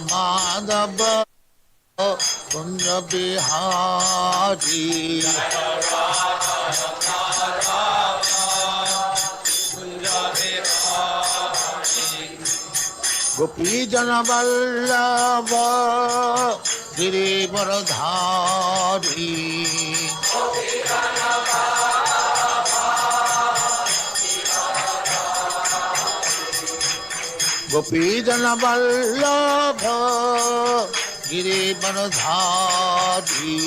Madhava Kunja Bihari Gopi Jana Vallabha Girivardhari Gopi Jana Vallabha Girivardhari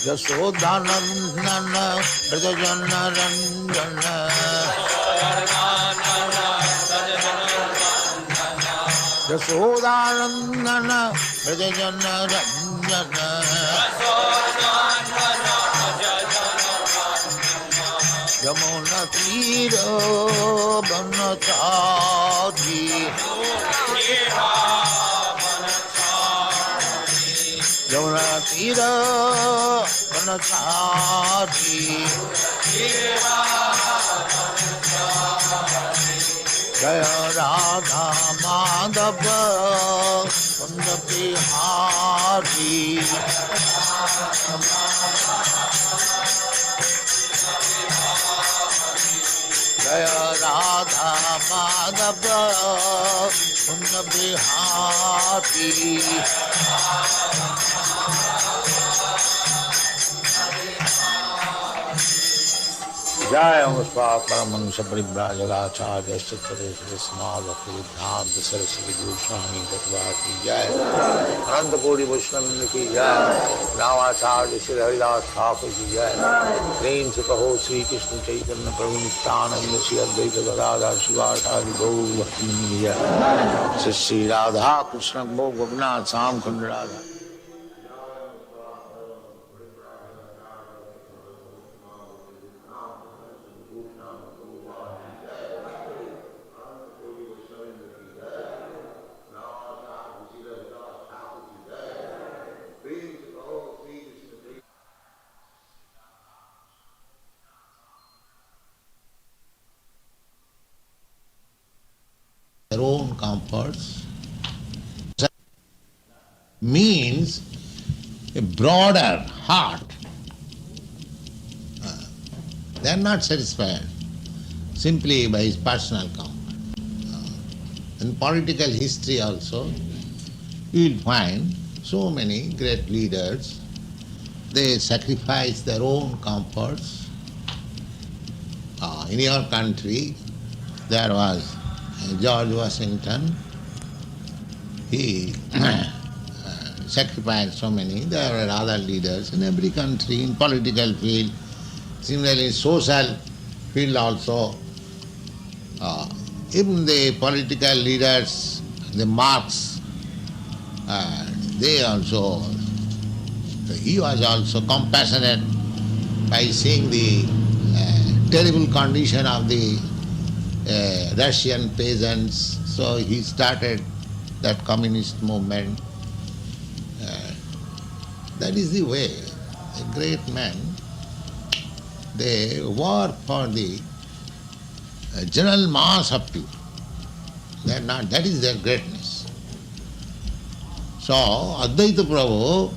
Yasodhanandana Brajajana Ranjana Yasodhanandana Brajajana Ranjana Yamuna Tira Banachari Yamuna Tira Banachari Jaya Radha Madhava Kunja Bihari Jaya Radha Madhava Kunja Bihari Jai Amasva Paramahansa Parivrajagacharya Sattare Srila Bhaktisiddhānta Sarasvatī Goswami Prabhupāda Jai Ananta Koti Vaishnava ki Jai Navacharya Śrīla Ṭhākura Jai Prem se kaho Sri Krishna Chaitanya Prabhu Nityananda Shri Advaita Gadadhar Shivāsari Gaur Bhakti Jai Shri Radha Krishna Govardhan Sam Khanda Radha their own comforts means a broader heart. They are not satisfied simply by his personal comfort. In political history also, you will find so many great leaders, they sacrifice their own comforts. In your country, there was George Washington, he sacrificed so many. There were other leaders in every country, in political field, similarly social field also. Even the political leaders, the Marx, he was also compassionate by seeing the terrible condition of the Russian peasants, so he started that communist movement. That is the way. A great man, they work for the general mass of people. They are not, that is their greatness. So Advaita Prabhu,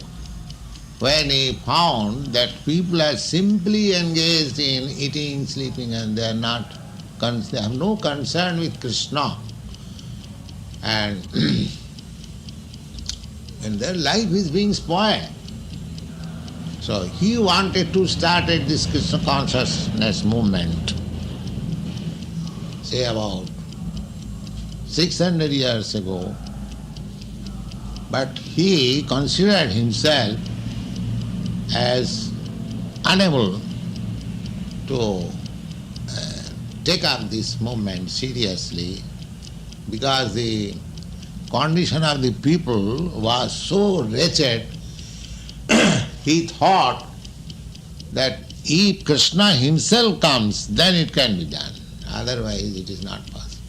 when he found that people are simply engaged in eating, sleeping, and they are not, they have no concern with Krishna, and when their life is being spoiled. So he wanted to start this Krishna consciousness movement, say about 600 years ago, but he considered himself as unable to take up this movement seriously because the condition of the people was so wretched. He thought that if Krishna himself comes, then it can be done. Otherwise it is not possible.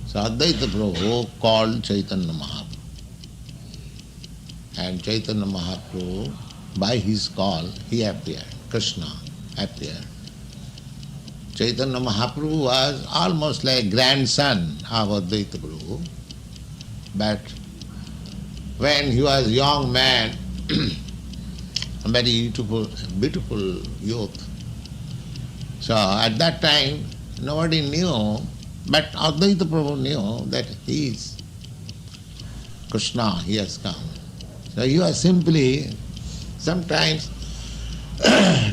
So Advaita Prabhu called Chaitanya Mahaprabhu. And Chaitanya Mahaprabhu, by his call, he appeared. Krishna appeared. Chaitanya Mahaprabhu was almost like grandson of Advaita Prabhu, but when he was young man, a very beautiful youth, so at that time nobody knew, but Advaita Prabhu knew that he is Krishna, he has come. So he was simply, sometimes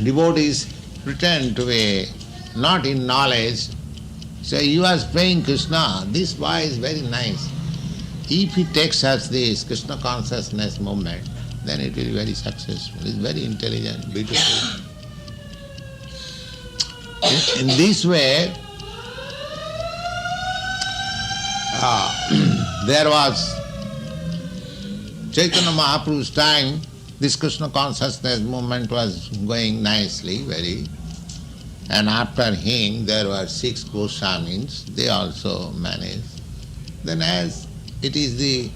devotees pretend to be not in knowledge. So he was praying Krishna, this boy is very nice. If he takes us this Krishna consciousness movement, then it will be very successful. He is very intelligent, beautiful. In this way, there was Chaitanya Mahaprabhu's time, this Krishna consciousness movement was going nicely, very. And after him there were 6 Goswamis, they also managed. Then as it is the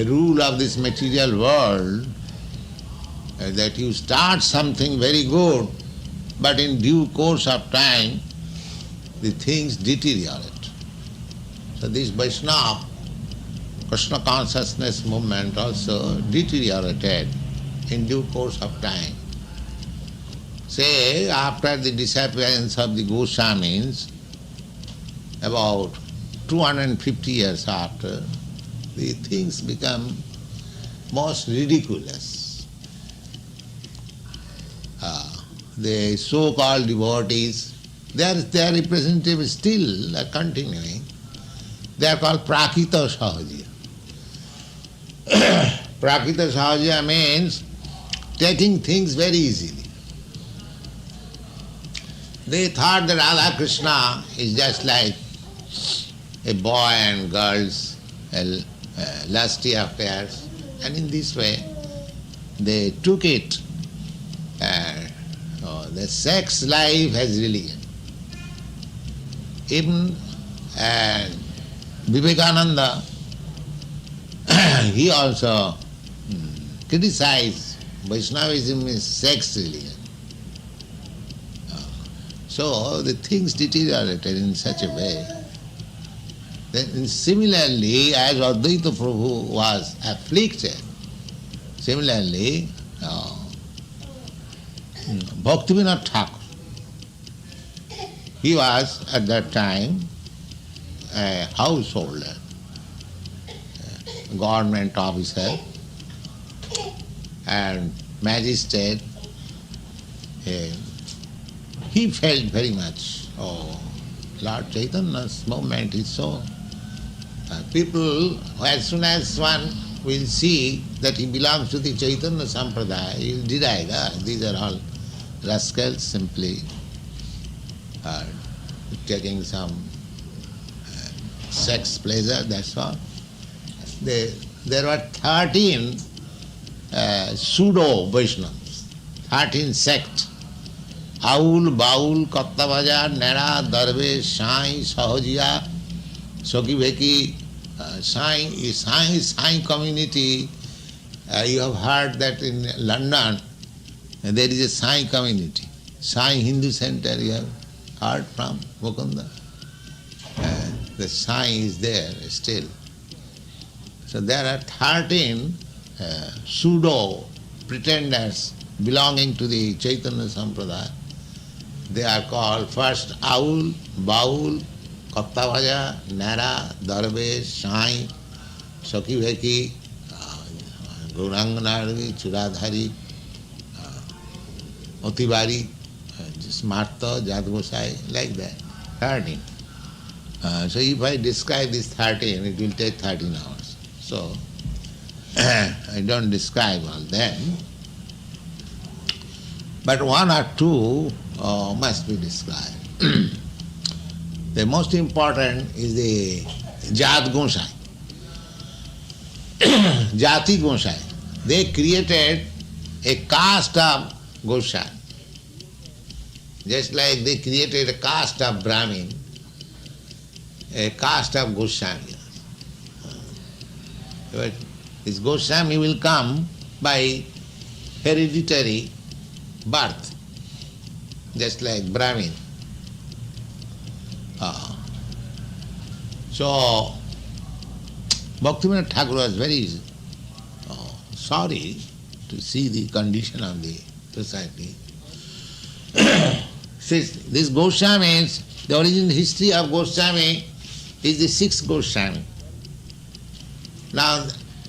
rule of this material world, that you start something very good, but in due course of time, the things deteriorate. So this Vaishnava, Krishna consciousness movement also deteriorated in due course of time. Say, after the disappearance of the Goswamis, about 250 years after, the things become most ridiculous. The so-called devotees, their representatives still are continuing. They are called Prakita Sahaja. Prakita Sahaja means taking things very easily. They thought that Radha Krishna is just like a boy and girls, lusty affairs, and in this way they took it. The sex life has religion. Even Vivekananda, he also criticized Vaishnavism is sex religion. So the things deteriorated in such a way. Then similarly, as Advaita Prabhu was afflicted, similarly, Bhaktivedanta Ṭhākura, he was at that time a householder, a government officer and magistrate. He felt very much, Lord Chaitanya's movement is so. People, as soon as one will see that he belongs to the Chaitanya Sampradaya, he will deride, these are all rascals simply taking some sex pleasure, that's all. There were 13 pseudo Vaishnavas, 13 sects. Aul, Baul, Kattavaja, Nera, Darve, Sai, Sahajiya, Sokiveki, Sai community. You have heard that in London there is a Sai community. Sai Hindu Center you have heard from Mukunda. The Sai is there still. So there are 13 pseudo pretenders belonging to the Chaitanya Sampradaya. They are called first Aul, Baul, Kattavaja, Nara, Darvesh, Sai, Sakiveki, Gauranganari, Churadhari, Otibari, Smarta, Jadgosai, like that, 13. So if I describe these 13, it will take 13 hours. So I don't describe all them, but one or two must be described. The most important is the Jat Gosai, Jati Gosai. They created a caste of Gosai, just like they created a caste of Brahmin, a caste of Goswami. But this Goswami will come by hereditary birth. just like Brahmin. So, Bhaktivedanta Ṭhākura was very sorry to see the condition of the society. This Goswamis, the original history of Goswami is the 6th Goswami. Now,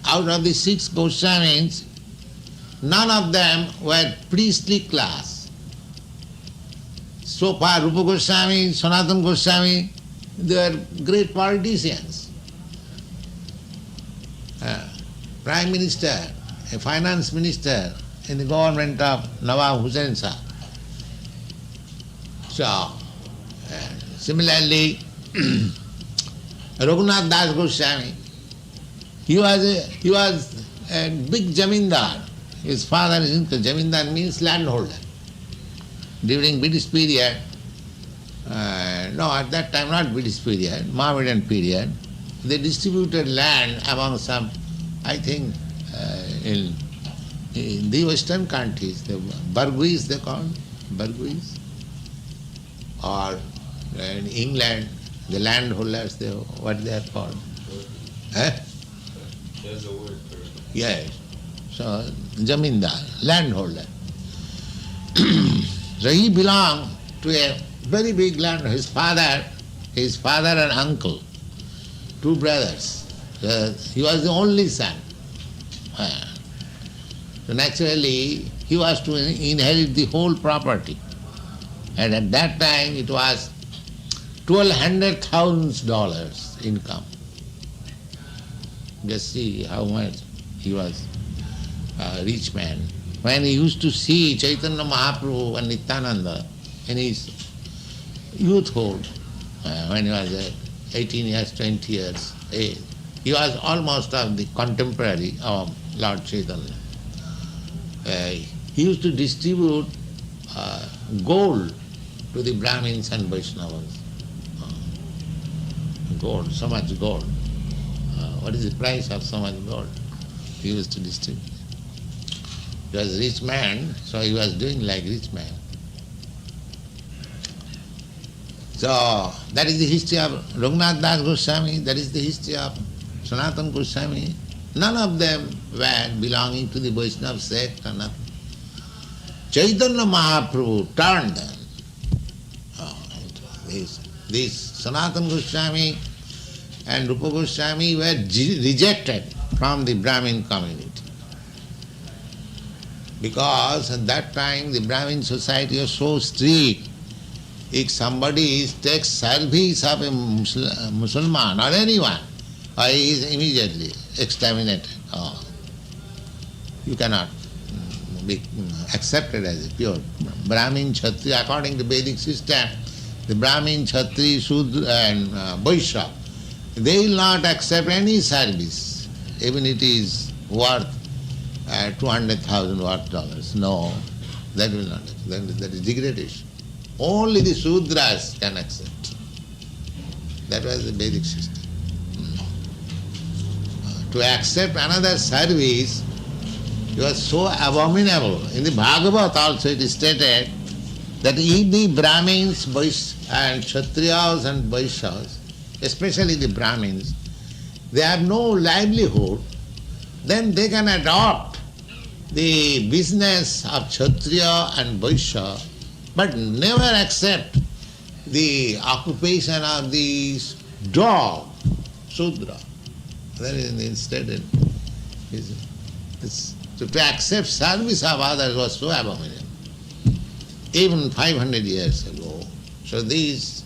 out of the 6 Goswamis, none of them were priestly class. So far, Rupa Goswami, Sanatana Goswami, they were great politicians. Prime Minister, a finance minister in the government of Nawab Hussain Shah. So, similarly, Raghunath Das Goswami, he was a big jamindar. His father is jamindar means landholder. During British period, at that time not British period, Mohammedan period, they distributed land among some, I think, in the western countries, the Burguese they call, Burguese, or in England, the landholders, what they are called. There's a word for it. Yes. So, jamindar, landholder. So he belonged to a very big land. His father and uncle, 2 brothers. So he was the only son. So naturally, he was to inherit the whole property. And at that time, it was $1,200,000 income. Just see how much he was a rich man. When he used to see Chaitanya Mahaprabhu and Nityananda in his youthhood, when he was 18 years, 20 years age, he was almost of the contemporary of Lord Chaitanya. He used to distribute gold to the Brahmins and Vaishnavas. Gold, so much gold. What is the price of so much gold? He used to distribute. He was a rich man, so he was doing like rich man. So, that is the history of Raghunath Das Goswami, that is the history of Sanatana Goswami. None of them were belonging to the Vaishnava sect or nothing. Chaitanya Mahaprabhu turned them. These Sanatana Goswami and Rupa Goswami were rejected from the Brahmin community. Because at that time the Brahmin society was so strict. If somebody takes service of a Muslim or anyone, he is immediately exterminated. You cannot be accepted as a pure Brahmin, Kshatriya. According to Vedic system, the Brahmin, Kshatriya, Shudra and Vaishya, they will not accept any service, even it is worth $200,000 worth. No, that will not accept. That is degradation. Only the Sudras can accept. That was the Vedic system. To accept another service, it was so abominable. In the Bhagavad also it is stated that if the Brahmins and Kshatriyas and Vaishyas, especially the Brahmins, they have no livelihood, then they can adopt the business of Kshatriya and Vaishya, but never accept the occupation of the dog, Sudra. That is instead, to accept service of others was so abominable. Even 500 years ago. So these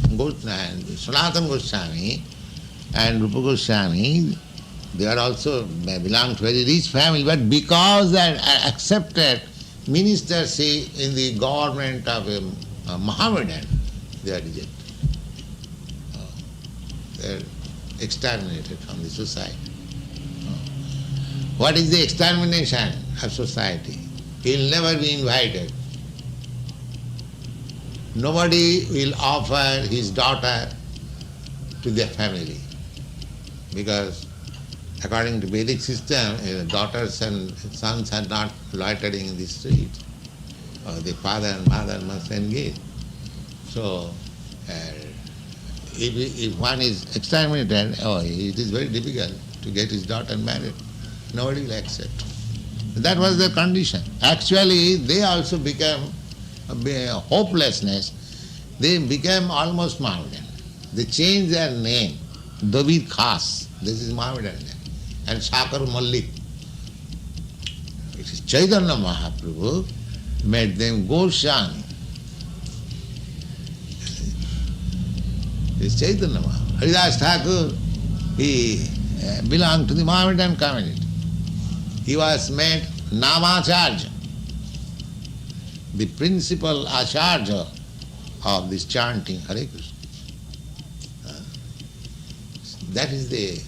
Sanatana Goswami and Rupa Goswami, they are also belong to a very rich family, but because they accepted ministership in the government of a Mohammedan, they are rejected. They are exterminated from the society. What is the extermination of society? He will never be invited. Nobody will offer his daughter to their family, because according to Vedic system, daughters and sons are not loitering in the street. the father and mother must engage. So, if one is exterminated, it is very difficult to get his daughter married. Nobody will accept. That was their condition. Actually, they also became hopelessness. They became almost Mohammedan. They changed their name. David Khas, this is Mohammedan name. And Shakar Malik. It is Chaitanya Mahaprabhu made them Goswami. It is Chaitanya Mahaprabhu. Haridas Thakur, he belonged to the Mohammedan community. He was made Namacharya, the principal Acharya of this chanting Hare Krishna. That is the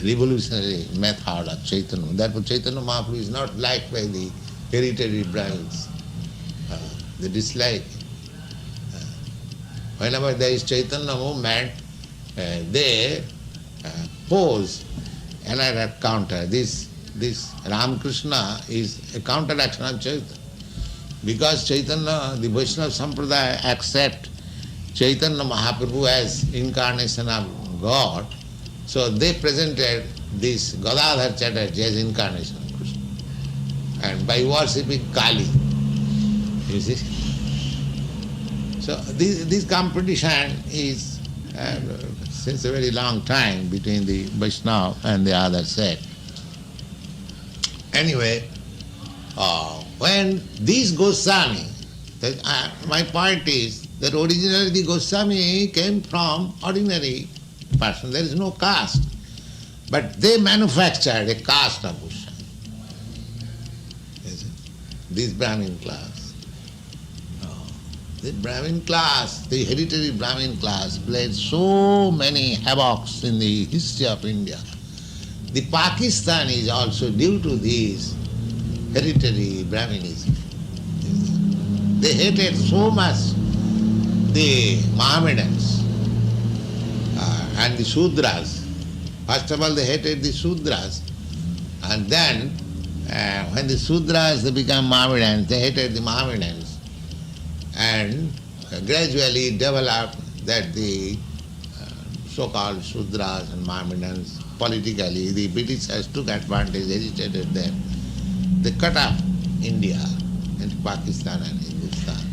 revolutionary method of Chaitanya. Therefore Chaitanya Mahaprabhu is not liked by the hereditary Brahmins. They dislike. Whenever there is Chaitanya movement, they pose another counter. This Ramakrishna is a counteraction of Chaitanya. Because Chaitanya, the Vaishnava Sampradaya accept Chaitanya Mahaprabhu as incarnation of God, so they presented this Gadadhar Chatterjee as incarnation of Krishna. And by worshipping Kali, you see. So this competition is since a very long time between the Vaishnava and the other sect. Anyway, when this Goswami, my point is that originally the Goswami came from ordinary person, there is no caste. But they manufactured a caste of Goswami. This Brahmin class. The Brahmin class, the hereditary Brahmin class played so many havocs in the history of India. The Pakistan is also due to this hereditary Brahminism. They hated so much the Mohammedans and the Sudras. First of all, they hated the Sudras, and then when the Sudras they became Mohammedans, they hated the Mohammedans, and gradually developed that the so-called Sudras and Mohammedans politically, the Britishers took advantage, agitated them. They cut off India and Pakistan and Hindustan.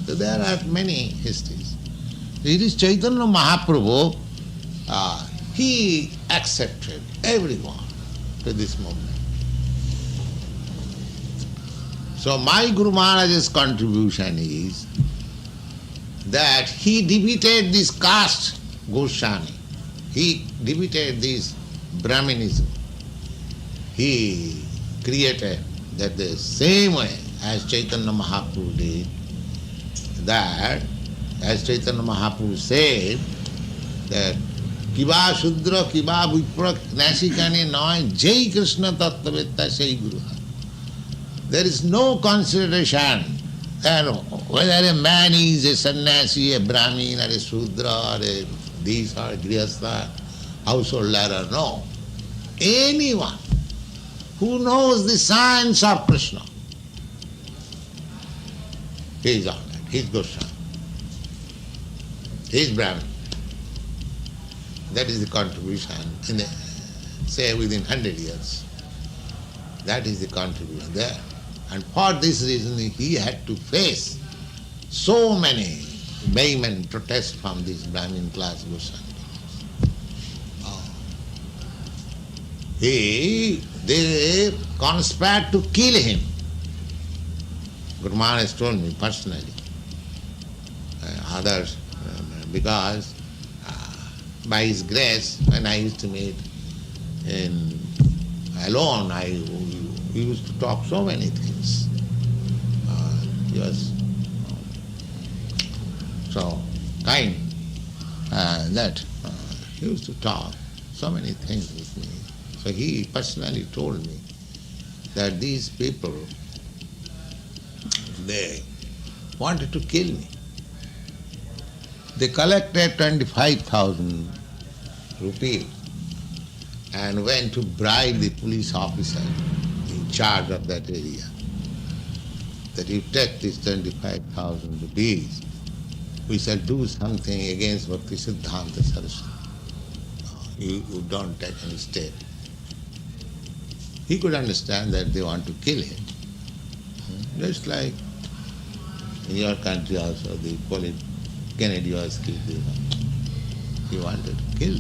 So there are many histories. It is Chaitanya Mahaprabhu, he accepted everyone to this movement. So my Guru Maharaj's contribution is that he defeated this caste Goswami. He defeated this Brahminism. He created that the same way as Chaitanya Mahaprabhu did, that as Chaitanya Mahaprabhu said, that Kiva Shudra, Kiva Vipra, Nasikane Noy, Jai Krishna Tattvetta Sai Guru. There is no consideration that whether a man is a sannyasi, a Brahmin, or a Shudra, or a this or a Grihastha, householder or no. Anyone who knows the science of Krishna, he is all right, he is Goswami, he is Brahmin. That is the contribution, in the, say within 100 years. That is the contribution there. And for this reason he had to face so many vehement protests from this Brahmin class Goswami. They conspired to kill him. Guru Maharaj told me personally. Others, because by his grace, when I used to meet alone, he used to talk so many things. He was so kind that he used to talk so many things with me. So he personally told me that these people, they wanted to kill me. They collected 25,000 rupees and went to bribe the police officer in charge of that area. that you take this 25,000 rupees, we shall do something against Bhaktisiddhānta Sarasvatī. You don't take any step. He could understand that they want to kill him. Just like in your country also, the Kennedy was killed. He wanted to kill.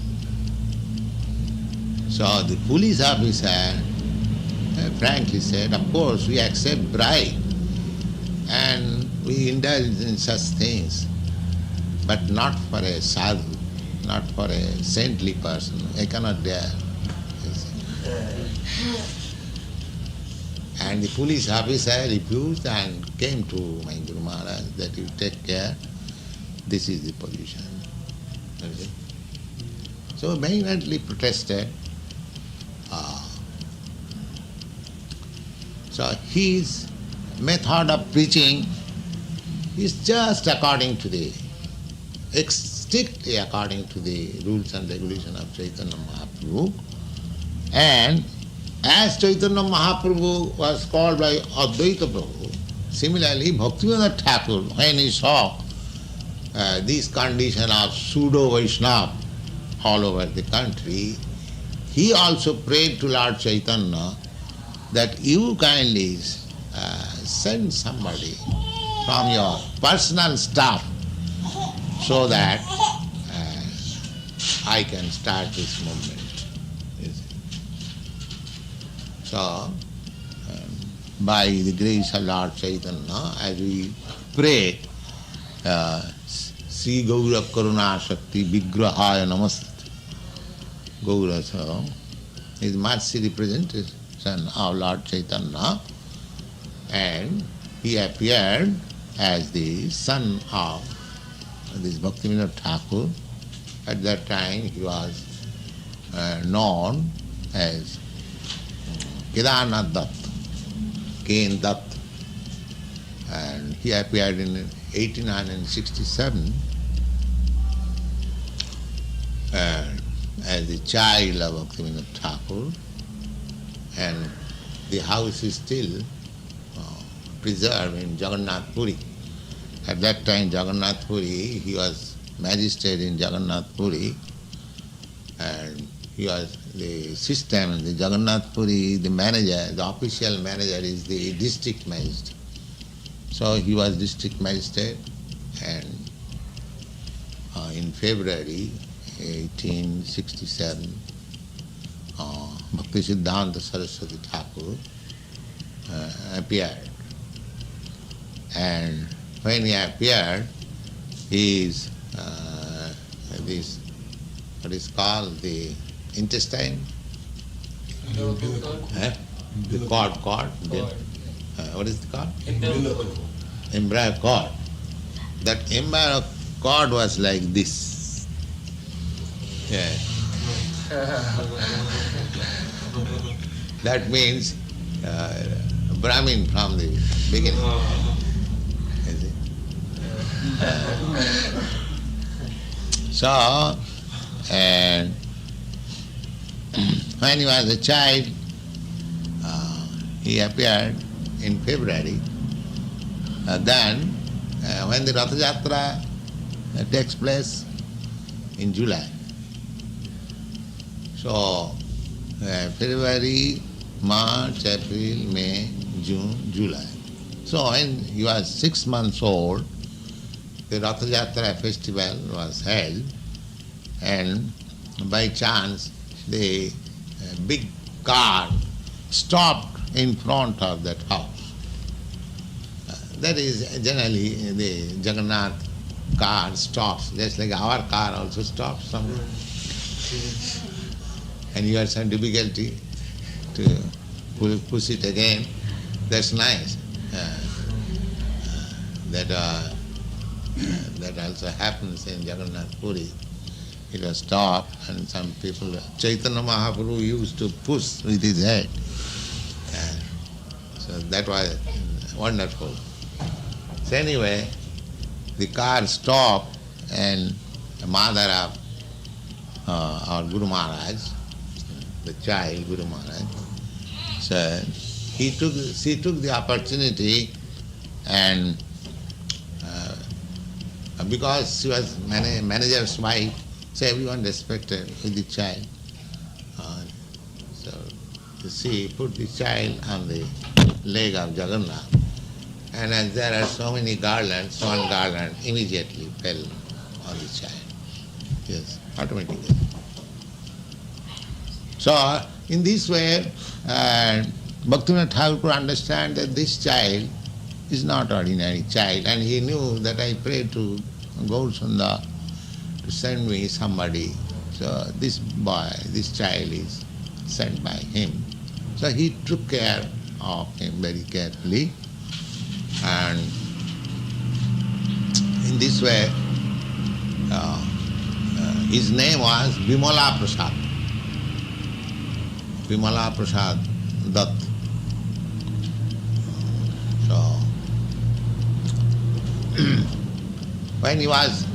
So the police officer frankly said, of course we accept bribe and we indulge in such things, but not for a sadhu, not for a saintly person. I cannot dare. And the police officer refused and came to my Guru Maharaj that you take care, this is the position. So vehemently protested. So his method of preaching is just according to strictly according to the rules and regulations of Chaitanya Mahaprabhu. And as Chaitanya Mahaprabhu was called by Advaita Prabhu, similarly Bhaktivedanta Ṭhākura, when he saw this condition of pseudo-Vaishnava all over the country, he also prayed to Lord Chaitanya that you kindly send somebody from your personal staff so that I can start this movement. So, by the grace of Lord Chaitanya, as we pray, Sri Gaura Karuna Shakti Vigrahaya Namaste. Gaura is mercy representation of Lord Chaitanya, and he appeared as the son of this Bhaktivedanta Ṭhākura. At that time he was known as Kedarnath Datta, Ken Datta, and he appeared in 1867 as the child of Bhaktivedanta Ṭhākura, and the house is still preserved in Jagannath Puri. At that time, Jagannath Puri, he was magistrate in Jagannath Puri, and he was the system in the Jagannath Puri, the manager, the official manager is the district magistrate. So he was district magistrate, and in February 1867, Bhaktisiddhānta Sarasvatī Ṭhākura appeared. And when he appeared, his this what is called the intestine, the cord. What is it called? Embryo cord. That embryo cord was like this. Yeah. That means Brahmin from the beginning. So, and when he was a child, he appeared in February. Then, when the Ratha Yatra takes place in July. So, February, March, April, May, June, July. So when he was 6 months old, the Ratha Yatra festival was held, and by chance the big car stopped in front of that house. That is generally the Jagannath car stops, just like our car also stops somewhere. And you have some difficulty to push it again. That's nice. That also happens in Jagannath Puri. It was stopped, and some people, Chaitanya Mahaprabhu used to push with his head. So that was wonderful. So anyway, the car stopped, and the mother of our Guru Maharaj, the child Guru Maharaj, said she took the opportunity And because she was manager's wife, so everyone respected the child. So she put the child on the leg of Jagannath, and as there are so many garlands, one garland immediately fell on the child. Yes, automatically. So in this way, Bhaktivinoda Thakur understand that this child is not ordinary child, and he knew that I prayed to Gaurasundar to send me somebody. So this boy, this child is sent by him. So he took care of him very carefully, and in this way his name was Vimala Prasad. Vimala Prasad Dutt. So when he was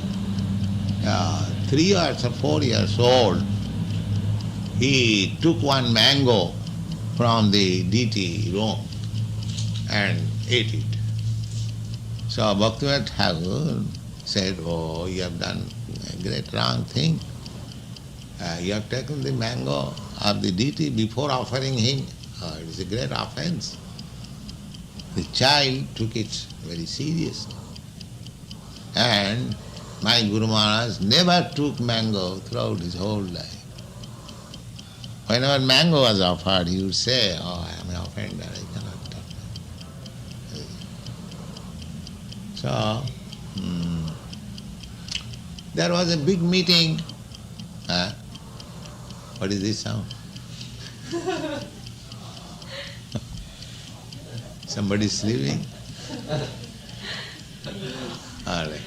3 years or 4 years old, he took one mango from the deity room and ate it. So Bhaktivinoda Thakur said, "Oh, you have done a great wrong thing. You have taken the mango of the deity before offering him. It is a great offense." The child took it very seriously. And my Guru Maharaj never took mango throughout his whole life. Whenever mango was offered, he would say, "Oh, I am an offender, I cannot take it." So, there was a big meeting. What is this sound? Somebody sleeping? All right.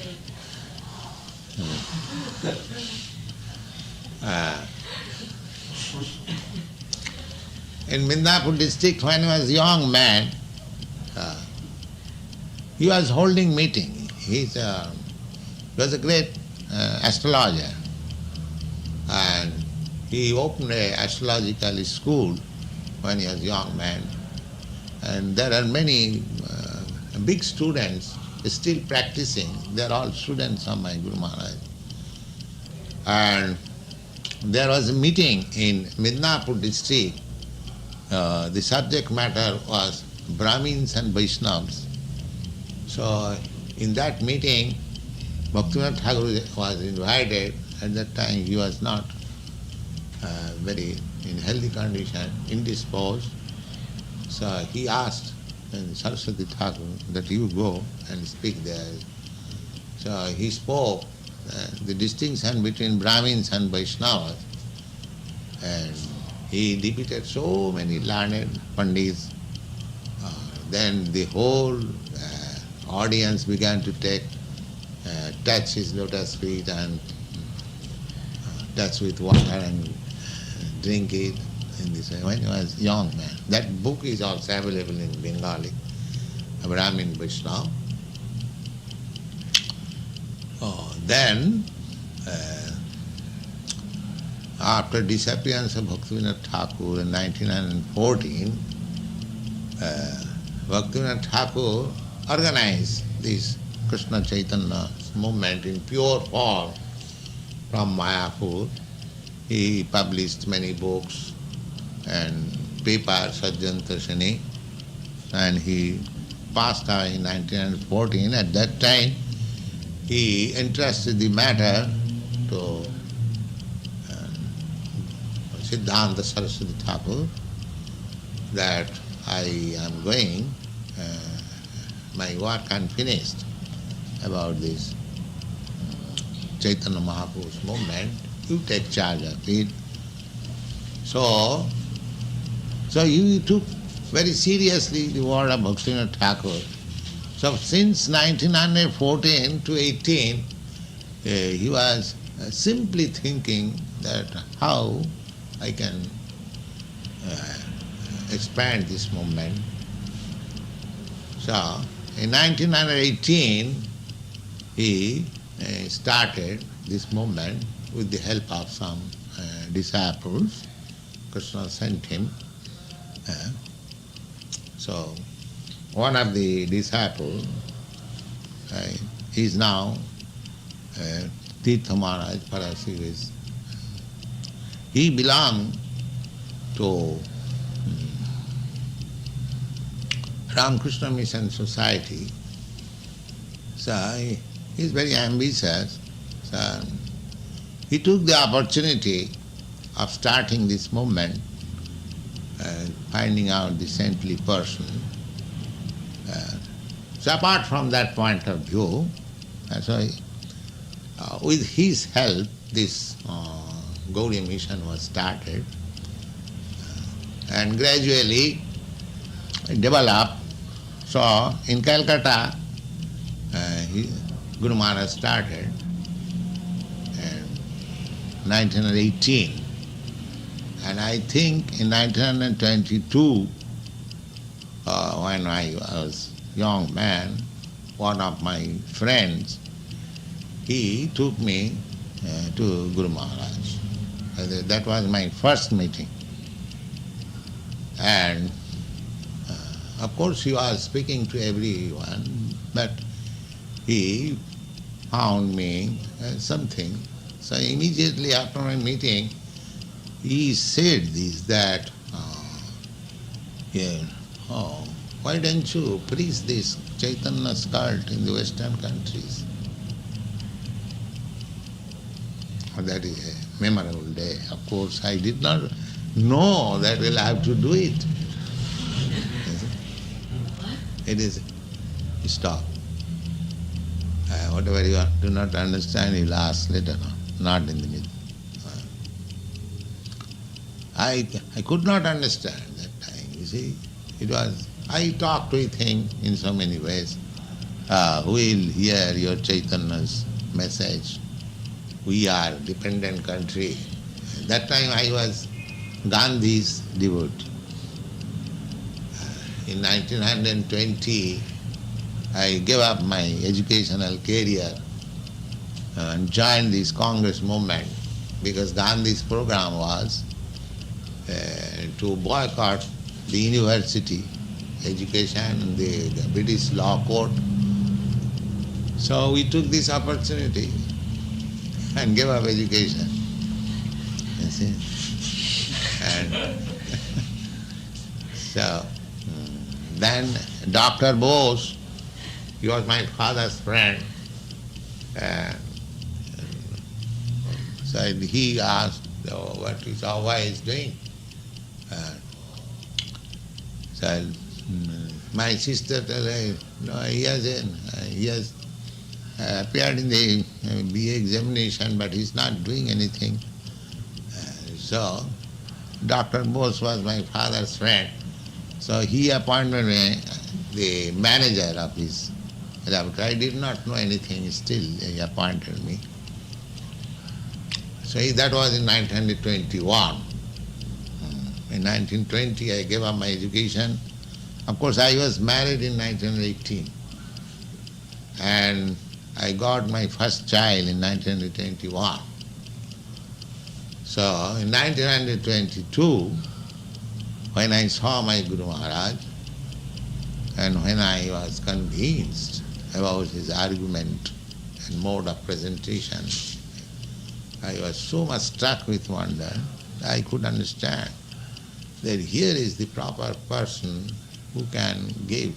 In Midnapur district, when he was a young man, he was holding meeting. He was a great astrologer, and he opened an astrological school when he was a young man. And there are many big students still practicing. They are all students of my Guru Maharaj. And there was a meeting in Midnapur district. The subject matter was Brahmins and Vaishnavas. So in that meeting, Bhaktivinoda Thakur was invited. At that time he was not very in healthy condition, indisposed. So he asked Saraswati Thakur that you go and speak there. So he spoke the distinction between Brahmins and Vaishnavas, and he repeated so many learned pandits. Then the whole audience began to touch his lotus feet and touch with water and drink it in this way. When he was a young man. That book is also available in Bengali, Brahmin Vaishnava. Then, after disappearance of Bhaktivinoda Thakur in 1914, Bhaktivinoda Thakur organized this Krishna Chaitanya movement in pure form from Mayapur. He published many books and papers, Sdhanta Shani, and he passed away in 1914. At that time, he entrusted the matter to Bhaktisiddhānta Sarasvatī Ṭhākura that I am going, my work unfinished about this Chaitanya Mahaprabhu's movement, you take charge of it. So you took very seriously the word of Bhaktivinoda Thakur. So since 1914 to 18, he was simply thinking that how I can expand this movement. So in 1918, he started this movement with the help of some disciples. Krishna sent him. So one of the disciples, he is now Tirtha Maharaj, Parasivis. He belonged to Ramakrishna Mission Society. So he is very ambitious. So he took the opportunity of starting this movement, finding out the saintly person. So apart from that point of view, with his help, this Gaudiya mission was started, and gradually developed. So in Calcutta, Guru Maharaj started in 1918, and I think in 1922, when I was young man, one of my friends, he took me to Guru Maharaj. That was my first meeting. And of course he was speaking to everyone, but he found me something. So immediately after my meeting, he said this, that, why don't you preach this Chaitanya's cult in the Western countries? That is a memorable day. Of course, I did not know that we'll have to do it. It is, stop. Whatever you do not understand, you'll ask later on, not in the middle. I could not understand that time, you see. It was, I talked with him in so many ways. Who will hear your Chaitanya's message? We are a dependent country. That time I was Gandhi's devotee. In 1920, I gave up my educational career and joined this Congress movement, because Gandhi's program was to boycott the university education, the British law court. So we took this opportunity and gave up education. You see? And so then Dr. Bose, he was my father's friend, so he asked what is Ava is doing. So my sister told him, no, he has appeared in the BA examination, but he's not doing anything. So Dr. Bose was my father's friend. So he appointed me the manager of his laboratory. I did not know anything, still he appointed me. So that was in 1921. In 1920 I gave up my education. Of course I was married in 1918. And I got my first child in 1921. So in 1922, when I saw my Guru Maharaj, and when I was convinced about his argument and mode of presentation, I was so much struck with wonder, I could understand that here is the proper person who can give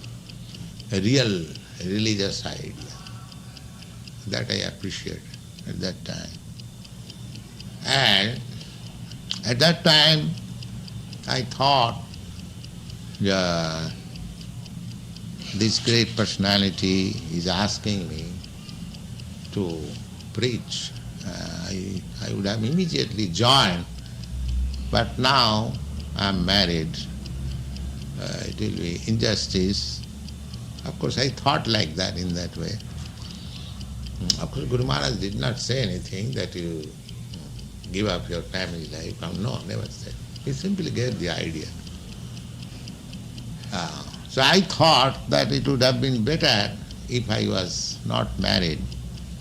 a real religious idea. That I appreciated at that time. And at that time, I thought this great personality is asking me to preach. I would have immediately joined, but now I am married. It will be injustice. Of course, I thought like that, in that way. Of course, Guru Maharaj did not say anything that you give up your family life. No, never said. He simply gave the idea. So I thought that it would have been better if I was not married.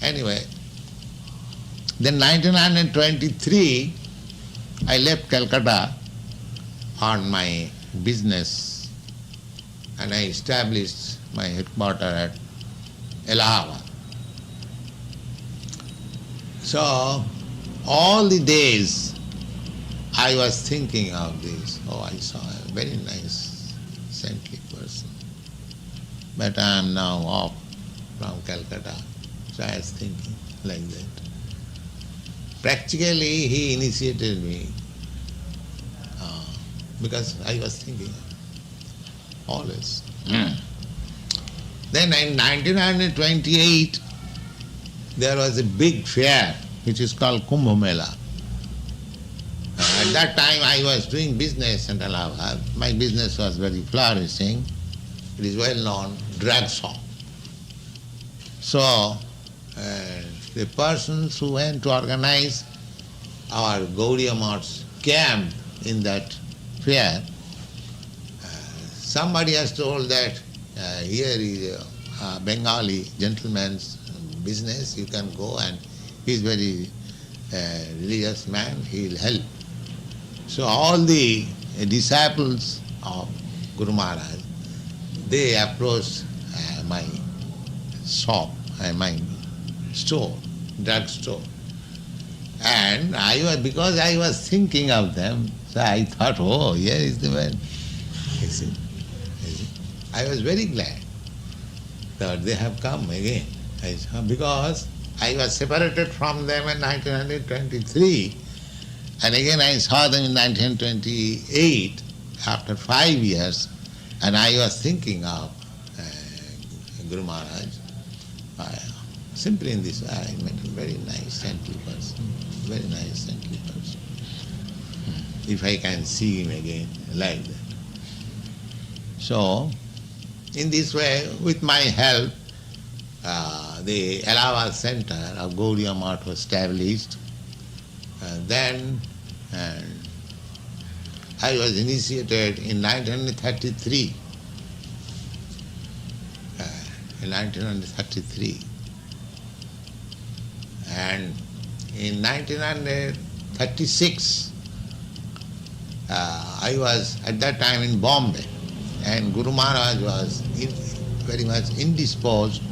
Anyway, then 1923, I left Calcutta on my business and I established my headquarters at Allahabad. So, all the days I was thinking of this. Oh, I saw a very nice, saintly person. But I am now off from Calcutta. So I was thinking like that. Practically, he initiated me because I was thinking always. Then in 1928, there was a big fair which is called Kumbh Mela. At that time I was doing business in Allahabad. My business was very flourishing. It is well known, drug shop. So, the persons who went to organize our Gaudiya Math's camp in that fair, somebody has told that here is a Bengali gentleman's business, you can go, and he is very religious man, he will help. So all the disciples of Guru Maharaj, they approached my shop, my store, drug store. And because I was thinking of them, so I thought, oh, here is the man. You see? I was very glad that they have come again. Because I was separated from them in 1923, and again I saw them in 1928, after 5 years, and I was thinking of Guru Maharaj. Simply in this way, I met a very nice, saintly person. Very nice, saintly person. If I can see him again like that. So, in this way, with my help, the Allahabad Center of Gaudiya Math was established. Then I was initiated in 1933. In 1933. And in 1936, I was at that time in Bombay, and Guru Maharaj was very much indisposed.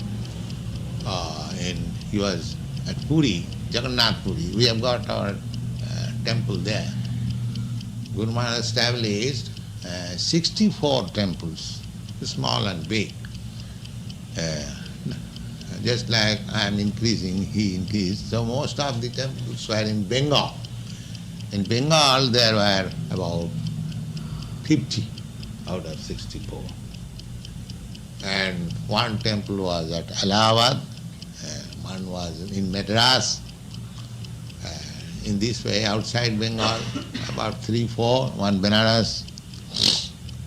He was at Puri, Jagannath Puri. We have got our temple there. Guru Maharaj established 64 temples, small and big. Just like I am increasing, he increased. So most of the temples were in Bengal. In Bengal there were about 50 out of 64. And one temple was at Allahabad, one was in Madras. In this way, outside Bengal, about 3, 4, one Benares.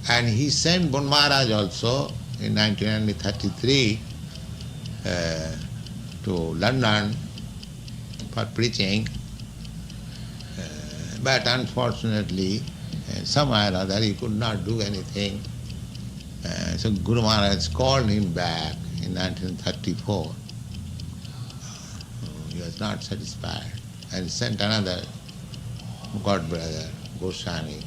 And he sent Bon Maharaj also in 1933 to London for preaching. But unfortunately, somehow or other he could not do anything. So Guru Maharaj called him back in 1934. He was not satisfied and sent another god brother, Goswami.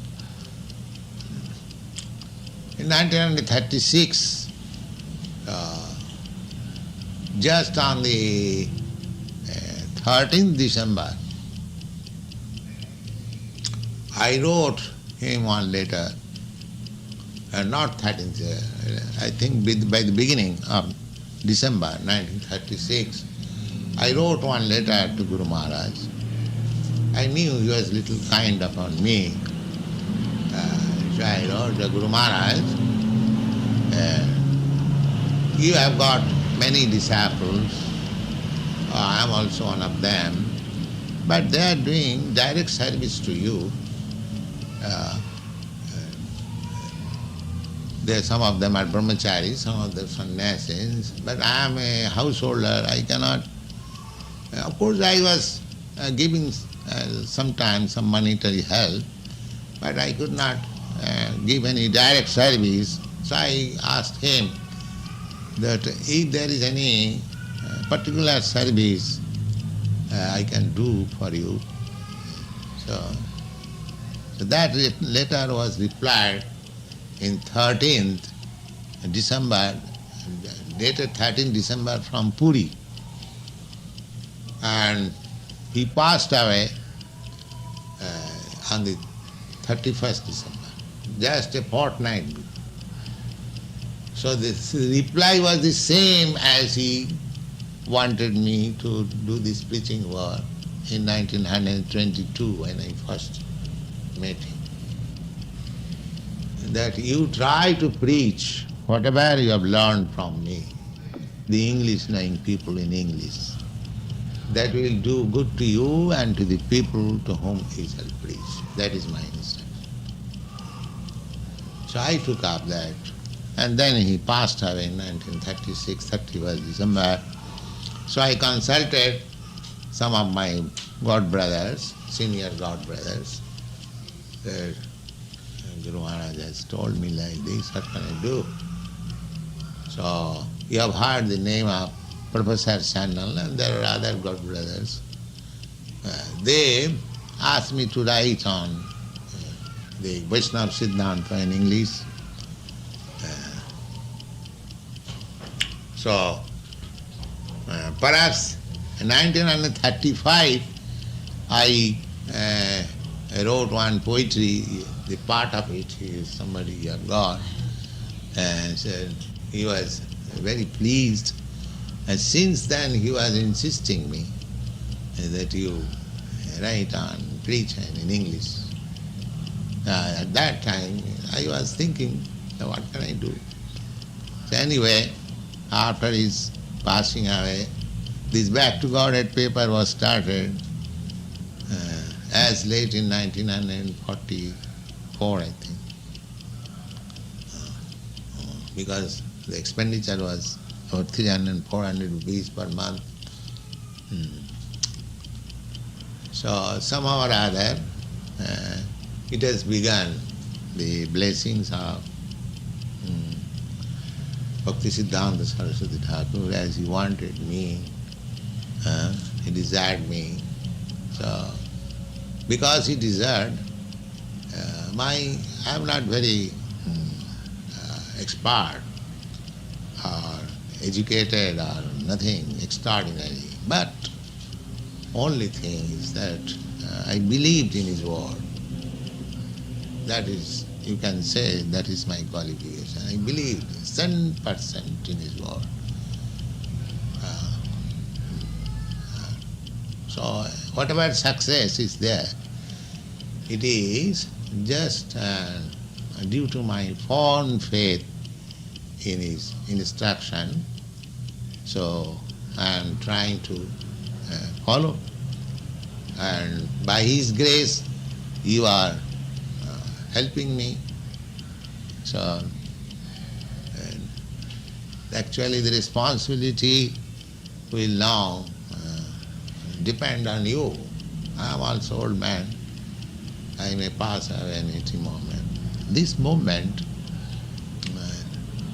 In 1936, just on the 13th December, I wrote him one letter, not 13th, I think by the beginning of December 1936, I wrote one letter to Guru Maharaj. I knew he was a little kind upon me. So I wrote to Guru Maharaj, you have got many disciples, I am also one of them, but they are doing direct service to you. Some of them are brahmacharis, some of them sannyasis, but I am a householder, I cannot. Of course I was giving sometimes some monetary help, but I could not give any direct service. So I asked him that if there is any particular service I can do for you. So that letter was replied in 13th December, dated 13 December from Puri. And he passed away on the 31st December, just a fortnight. So this reply was the same as he wanted me to do this preaching work in 1922 when I first met him. That you try to preach whatever you have learned from me, the English-knowing people in English. That will do good to you and to the people to whom he shall preach. That is my instruction. So I took up that. And then he passed away in 1936, 31st December. So I consulted some of my god brothers, senior god brothers. Guru Maharaj has told me like this, what can I do? So you have heard the name of Professor Sandal, and there are other god brothers. They asked me to write on the Vaishnava Siddhanta in English. So perhaps in 1935 I wrote one poetry, the part of it is somebody you have got, and said he was very pleased. And since then he was insisting me that you write on, preach in English. At that time I was thinking, what can I do? So anyway, after his passing away, this Back to Godhead paper was started as late in 1944, I think, because the expenditure was about 300 and 400 rupees per month. So somehow or other, it has begun, the blessings of Bhaktisiddhānta Sarasvatī Ṭhākura, as he wanted me, he desired me. So, because he desired, I am not very expert or educated or nothing extraordinary, but only thing is that I believed in his word. That is, you can say, that is my qualification. I believed 100% in his word. So whatever success is there, it is just due to my firm faith in his instruction. So I am trying to follow. And by his grace, you are helping me. So actually the responsibility will now depend on you. I am also old man. I may pass away in any moment. This movement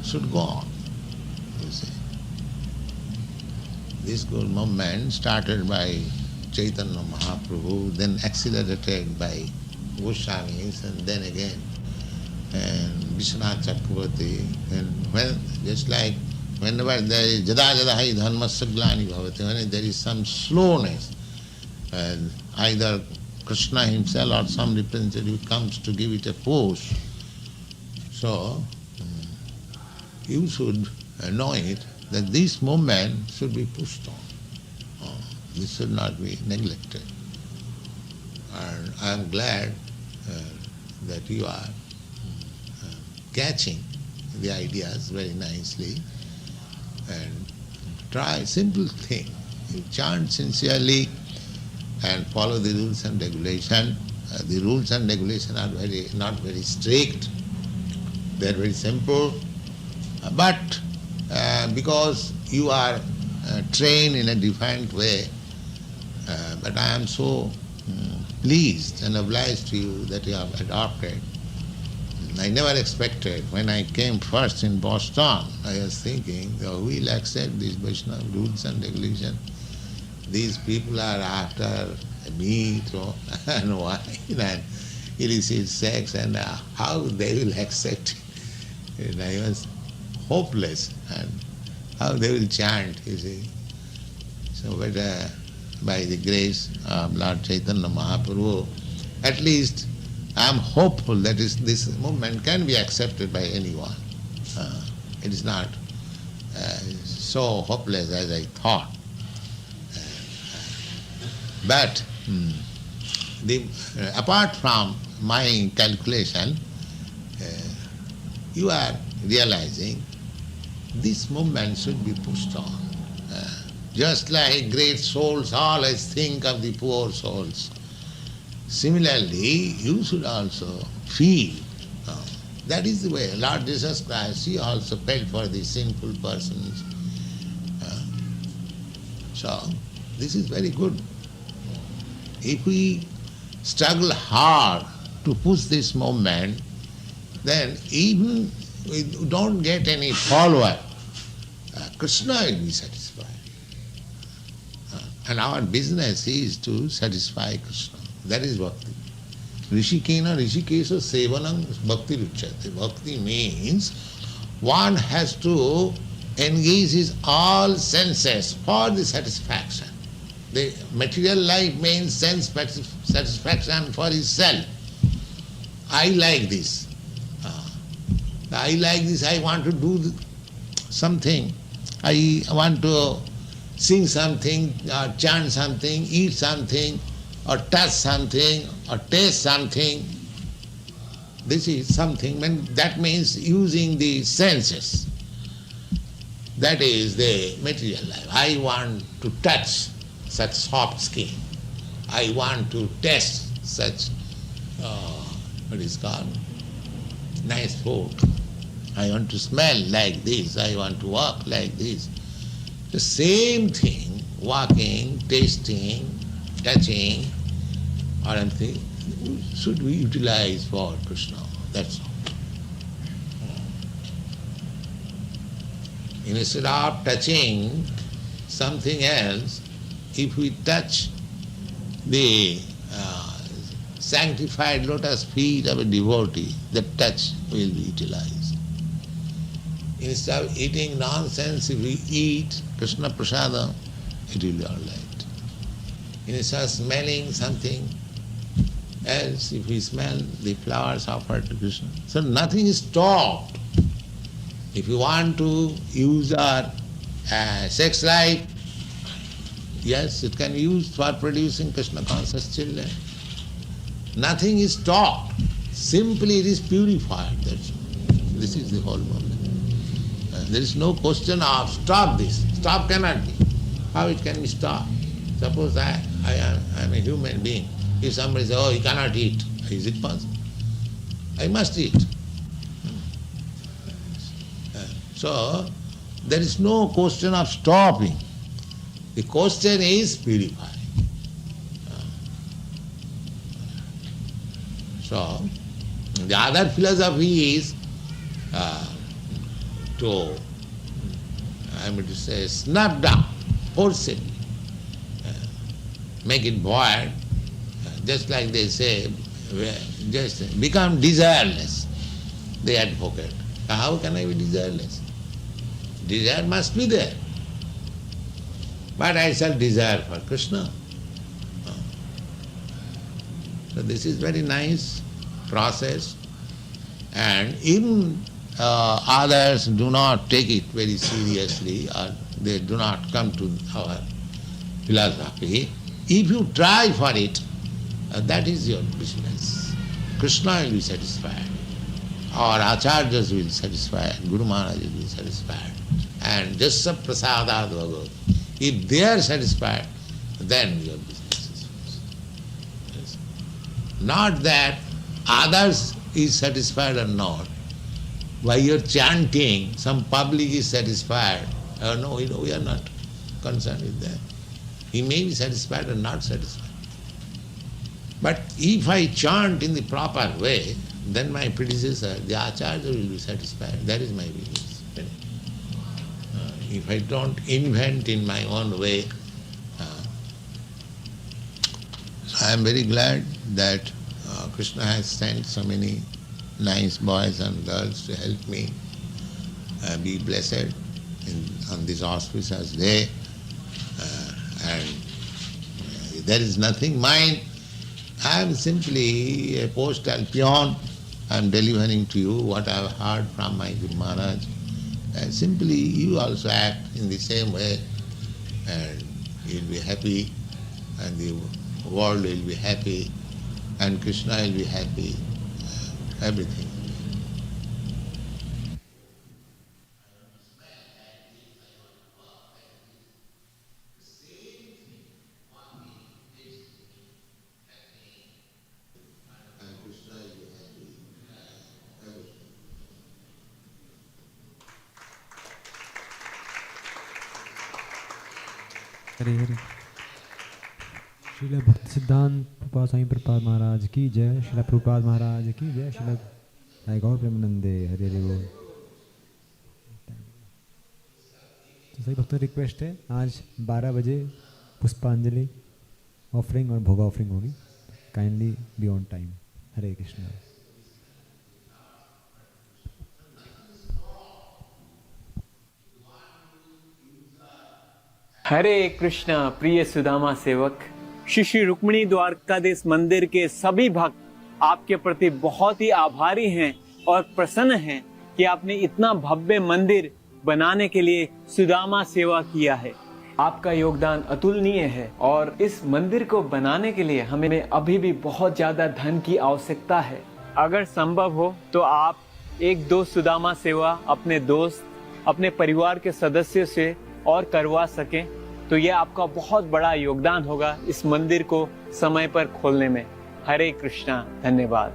should go on, you see. This good movement started by Chaitanya Mahaprabhu, then accelerated by Goswamis, and then again and Vishwanath Chakravarti. And when, just like whenever there is jada jada hai dharmasya glani bhavati, when there is some slowness, either Krishna himself or some representative comes to give it a push. So you should know it, that this movement should be pushed on. This should not be neglected. And I am glad that you are catching the ideas very nicely, and try simple thing. You chant sincerely and follow the rules and regulation. The rules and regulation are not very strict. They are very simple. But because you are trained in a different way, but I am so pleased and obliged to you that you have adopted. I never expected. When I came first in Boston, I was thinking, who will accept these Vaishnava rules and regulations? These people are after meat and wine and illicit sex, and how they will accept it. And I was hopeless, and how they will chant, you see. So, but by the grace of Lord Chaitanya Mahaprabhu, at least I am hopeful that this movement can be accepted by anyone. It is not so hopeless as I thought. But apart from my calculation, you are realizing this movement should be pushed on. Just like great souls always think of the poor souls, similarly you should also feel. That is the way Lord Jesus Christ, He also felt for the sinful persons. So this is very good. If we struggle hard to push this movement, then even we don't get any follower, Krishna will be satisfied. And our business is to satisfy Krishna. That is Bhakti. Rishikena Rishikesha Sevanam Bhakti Ruchyate. Bhakti means one has to engage his all senses for the satisfaction. The material life means sense satisfaction for himself. I like this. I like this, I want to do something. I want to sing something, or chant something, eat something, or touch something, or taste something. This is something, that means using the senses. That is the material life. I want to touch such soft skin. I want to taste such, what is called, nice food. I want to smell like this. I want to walk like this. The same thing, walking, tasting, touching, or anything, should we utilize for Krishna. That's all. Instead of touching something else, if we touch the sanctified lotus feet of a devotee, the touch will be utilized. Instead of eating nonsense, if we eat Krishna Prasada, it will be all right. Instead of smelling something else, if we smell the flowers offered to Krishna. So nothing is stopped. If you want to use our sex life, yes, it can be used for producing Krishna conscious children. Nothing is stopped. Simply it is purified. This is the whole moment. There is no question of stop this. Stop cannot be. How it can be stopped? Suppose I am a human being. If somebody says, oh, you cannot eat, is it possible? I must eat. So, there is no question of stopping. The question is purifying. So, the other philosophy is to, I mean to say, snap down, forcibly, make it void, just like they say, just become desireless, they advocate. How can I be desireless? Desire must be there. But I shall desire for Krishna. So this is very nice process, and even others do not take it very seriously, or they do not come to our philosophy. If you try for it, that is your business. Krishna will be satisfied, our acharyas will be satisfied, Guru Maharaj will be satisfied, and Jasya Prasadad Bhagavat. If they are satisfied, then your business is finished. Yes. Not that others is satisfied or not. By your chanting, some public is satisfied. No, we are not concerned with that. He may be satisfied or not satisfied. But if I chant in the proper way, then my predecessor, the Acharya, will be satisfied. That is my business. If I don't invent in my own way. So I am very glad that Krishna has sent so many nice boys and girls to help me be blessed on this auspicious day. And there is nothing mine. I am simply a postal peon. I am delivering to you what I have heard from my Guru Maharaj. Simply you also act in the same way, and you will be happy, and the world will be happy, and Krishna will be happy, everything. Hare Hare. Srila भक्तिसिद्धांत स्वामी प्रभुपाद महाराज की जय। श्रीला प्रभुपाद महाराज की जय। श्रीला गौर प्रेमानंदे। हरे हरे बोल। तो सही भक्तों request है, आज 12 बजे पुष्पांजलि ऑफरिंग और भोग ऑफरिंग होगी। Kindly be on time. Hare Krishna. Hare Krishna. प्रिय सुदामा सेवक, श्री रुक्मिणी द्वारकाधीश मंदिर के सभी भक्त आपके प्रति बहुत ही आभारी हैं और प्रसन्न हैं कि आपने इतना भव्य मंदिर बनाने के लिए सुदामा सेवा किया है। आपका योगदान अतुलनीय है और इस मंदिर को बनाने के लिए हमें अभी भी बहुत ज्यादा धन की आवश्यकता है। अगर संभव हो तो आप 1-2 सुदामा सेवा अपने दोस्त, अपने परिवार के सदस्य से और करवा सकें तो यह आपका बहुत बड़ा योगदान होगा इस मंदिर को समय पर खोलने में। हरे कृष्णा। धन्यवाद।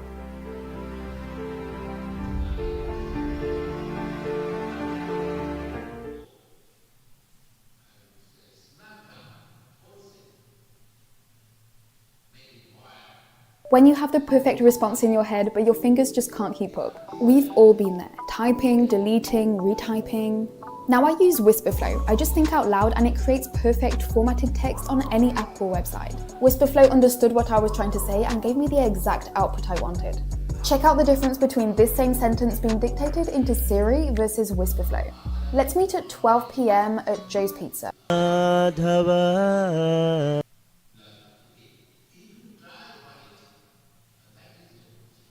When you have the perfect response in your head, but your fingers just can't keep up. We've all been there. Typing, deleting, retyping. Now I use Whisperflow. I just think out loud and it creates perfect formatted text on any app or website. Whisperflow understood what I was trying to say and gave me the exact output I wanted. Check out the difference between this same sentence being dictated into Siri versus Whisperflow. Let's meet at 12 p.m. at Joe's Pizza.